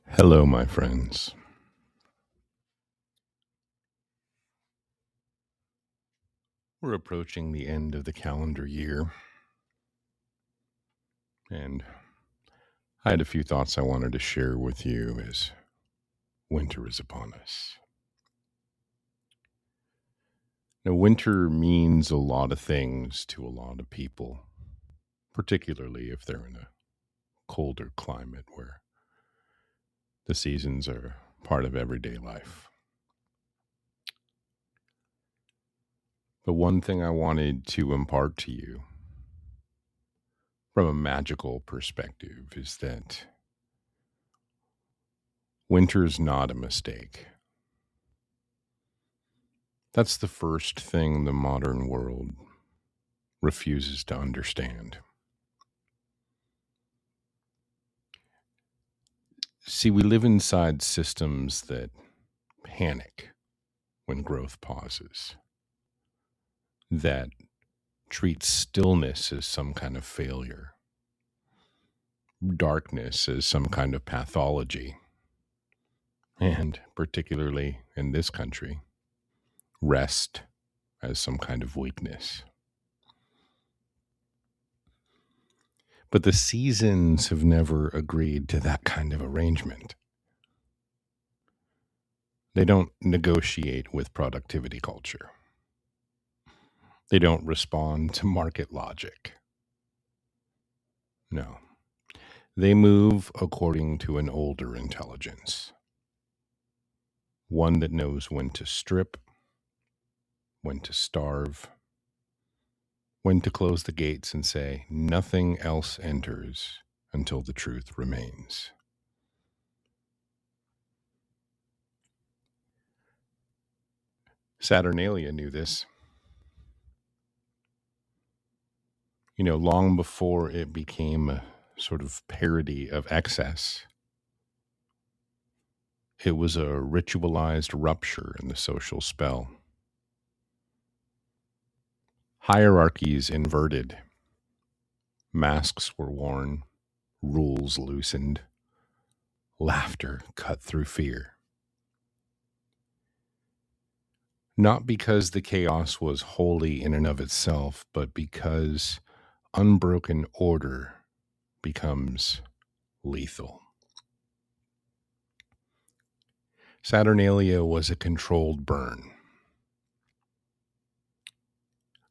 Hello, my friends. We're approaching the end of the calendar year, and I had a few thoughts I wanted to share with you as winter is upon us. Now, winter means a lot of things to a lot of people, particularly if they're in a colder climate where the seasons are part of everyday life. But one thing I wanted to impart to you from a magical perspective is that winter's not a mistake. That's the first thing the modern world refuses to understand. See, we live inside systems that panic when growth pauses, that treat stillness as some kind of failure, darkness as some kind of pathology, and particularly in this country, rest as some kind of weakness. But the seasons have never agreed to that kind of arrangement. They don't negotiate with productivity culture. They don't respond to market logic. No. They move according to an older intelligence, one that knows when to strip, when to starve, when to close the gates and say, nothing else enters until the truth remains. Saturnalia knew this. Long before it became a sort of parody of excess, it was a ritualized rupture in the social spell. Hierarchies inverted, masks were worn, rules loosened, laughter cut through fear. Not because the chaos was holy in and of itself, but because unbroken order becomes lethal. Saturnalia was a controlled burn,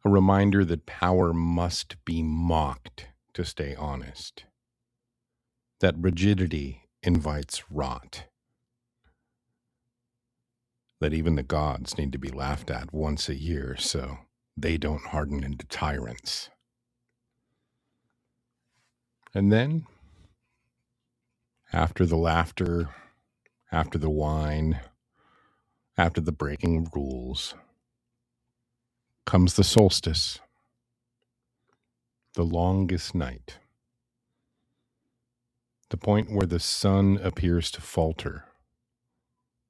a reminder that power must be mocked to stay honest, that rigidity invites rot, that even the gods need to be laughed at once a year so they don't harden into tyrants. And then, after the laughter, after the wine, after the breaking of rules, comes the solstice, the longest night, the point where the sun appears to falter,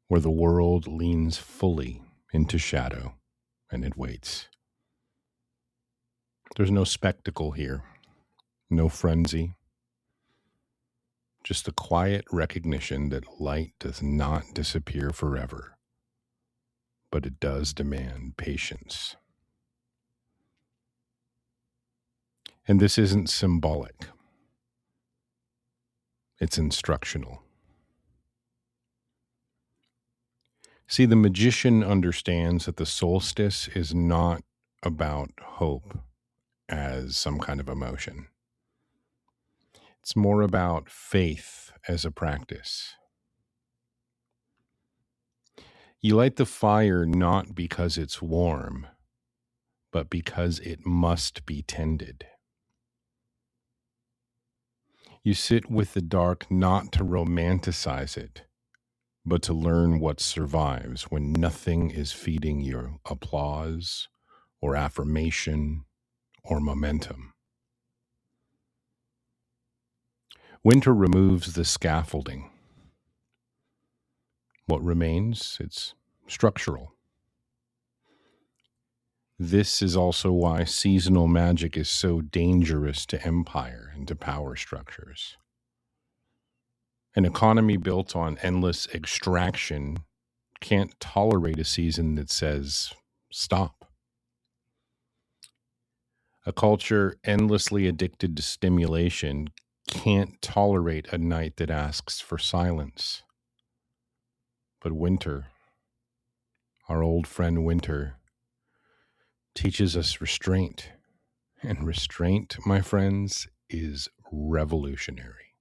where the world leans fully into shadow and it waits. There's no spectacle here, no frenzy, just the quiet recognition that light does not disappear forever, but it does demand patience. And this isn't symbolic, it's instructional. See, the magician understands that the solstice is not about hope as some kind of emotion. It's more about faith as a practice. You light the fire not because it's warm, but because it must be tended. You sit with the dark not to romanticize it, but to learn what survives when nothing is feeding your applause or affirmation or momentum. Winter removes the scaffolding. What remains? It's structural. This is also why seasonal magic is so dangerous to empire and to power structures. An economy built on endless extraction can't tolerate a season that says stop. A culture endlessly addicted to stimulation can't tolerate a night that asks for silence. But winter, our old friend winter, teaches us restraint. And restraint, my friends, is revolutionary.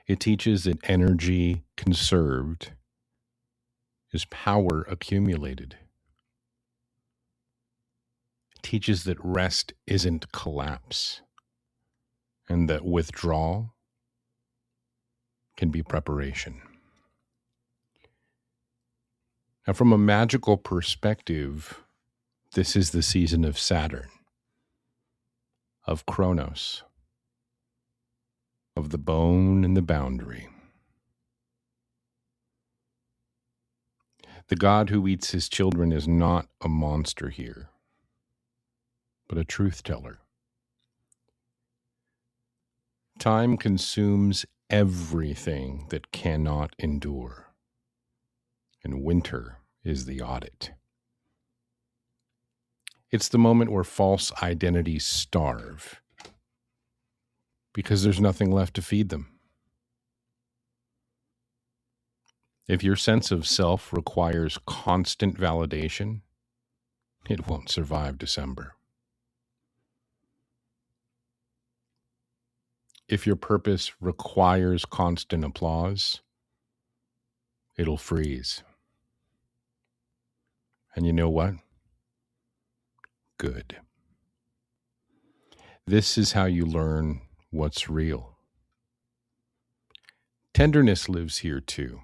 It teaches that energy conserved is power accumulated. It teaches that rest isn't collapse, and that withdrawal can be preparation. Now, from a magical perspective, this is the season of Saturn, of Kronos, of the bone and the boundary. The god who eats his children is not a monster here, but a truth teller. Time consumes everything that cannot endure, and winter is the audit. It's the moment where false identities starve because there's nothing left to feed them. If your sense of self requires constant validation, it won't survive December. If your purpose requires constant applause, it'll freeze. And you know what? Good. This is how you learn what's real. Tenderness lives here too,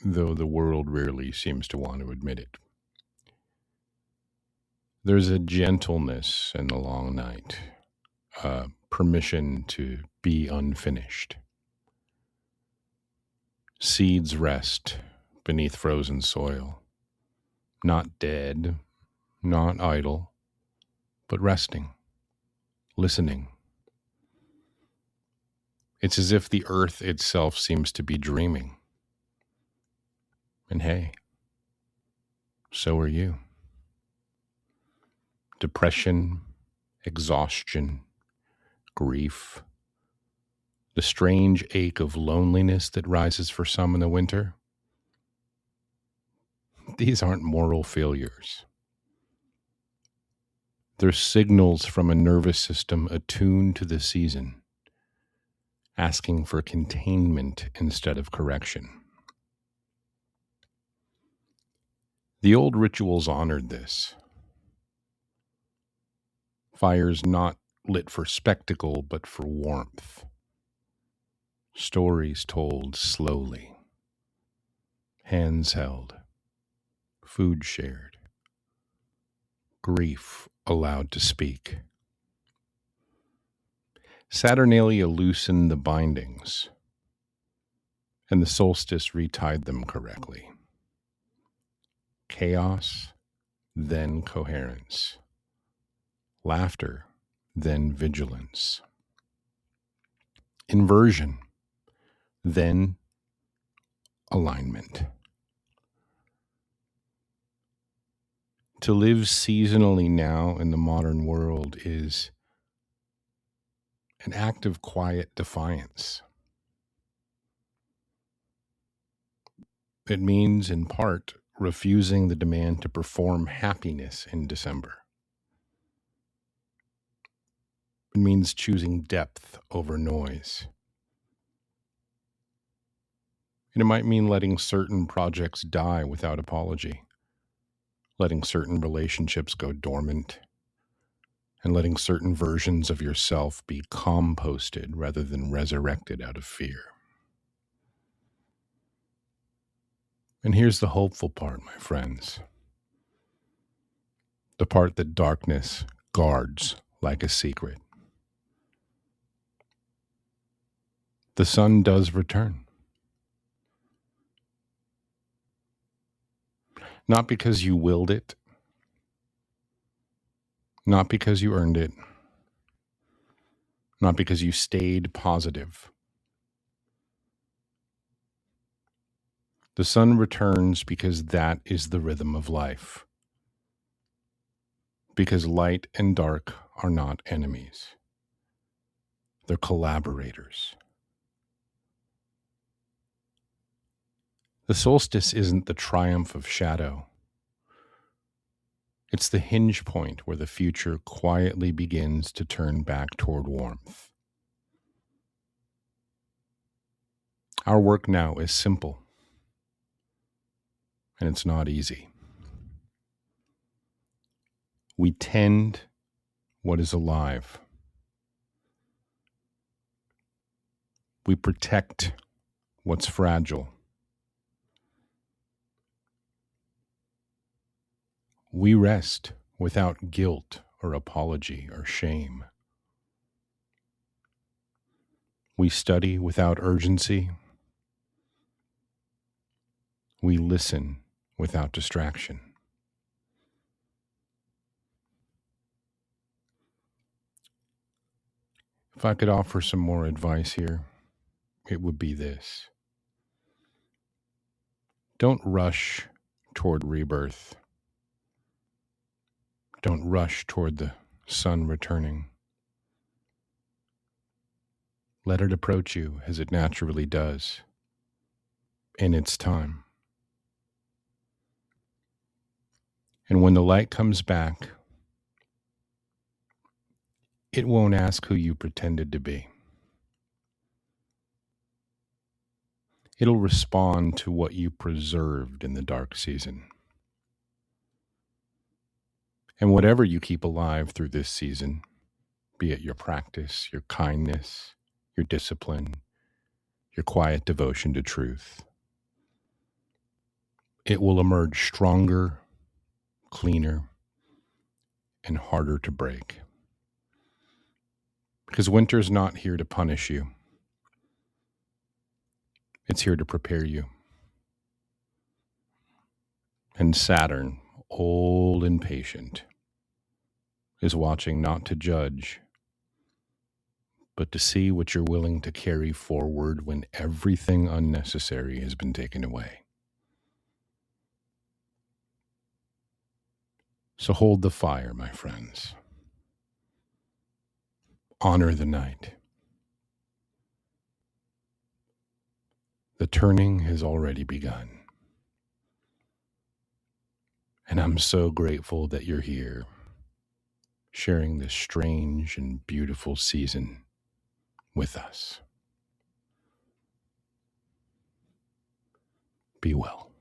though the world rarely seems to want to admit it. There's a gentleness in the long night, permission to be unfinished. Seeds rest beneath frozen soil, not dead, not idle, but resting, listening. It's as if the earth itself seems to be dreaming. And hey, so are you. Depression, exhaustion, grief, the strange ache of loneliness that rises for some in the winter. These aren't moral failures. They're signals from a nervous system attuned to the season, asking for containment instead of correction. The old rituals honored this. Fires not lit for spectacle, but for warmth. Stories told slowly. Hands held. Food shared. Grief allowed to speak. Saturnalia loosened the bindings, and the solstice retied them correctly. Chaos, then coherence. Laughter, then vigilance. Inversion, then alignment. To live seasonally now in the modern world is an act of quiet defiance. It means, in part, refusing the demand to perform happiness in December. It means choosing depth over noise. And it might mean letting certain projects die without apology, letting certain relationships go dormant, and letting certain versions of yourself be composted rather than resurrected out of fear. And here's the hopeful part, my friends. The part that darkness guards like a secret. The sun does return. Not because you willed it, not because you earned it, not because you stayed positive, The sun returns because that is the rhythm of life. Because light and dark are not enemies. They're collaborators. The solstice isn't the triumph of shadow. It's the hinge point where the future quietly begins to turn back toward warmth. Our work now is simple, and it's not easy. We tend what is alive. We protect what's fragile. We rest without guilt or apology or shame. We study without urgency. We listen without distraction. If I could offer some more advice here, it would be this. Don't rush toward rebirth. Don't rush toward the sun returning. Let it approach you as it naturally does, in its time. And when the light comes back, it won't ask who you pretended to be. It'll respond to what you preserved in the dark season. And whatever you keep alive through this season, be it your practice, your kindness, your discipline, your quiet devotion to truth, it will emerge stronger, cleaner, and harder to break. Because winter's not here to punish you. It's here to prepare you. And Saturn, old and patient, is watching not to judge, but to see what you're willing to carry forward when everything unnecessary has been taken away. So hold the fire, my friends. Honor the night. The turning has already begun. And I'm so grateful that you're here, sharing this strange and beautiful season with us. Be well.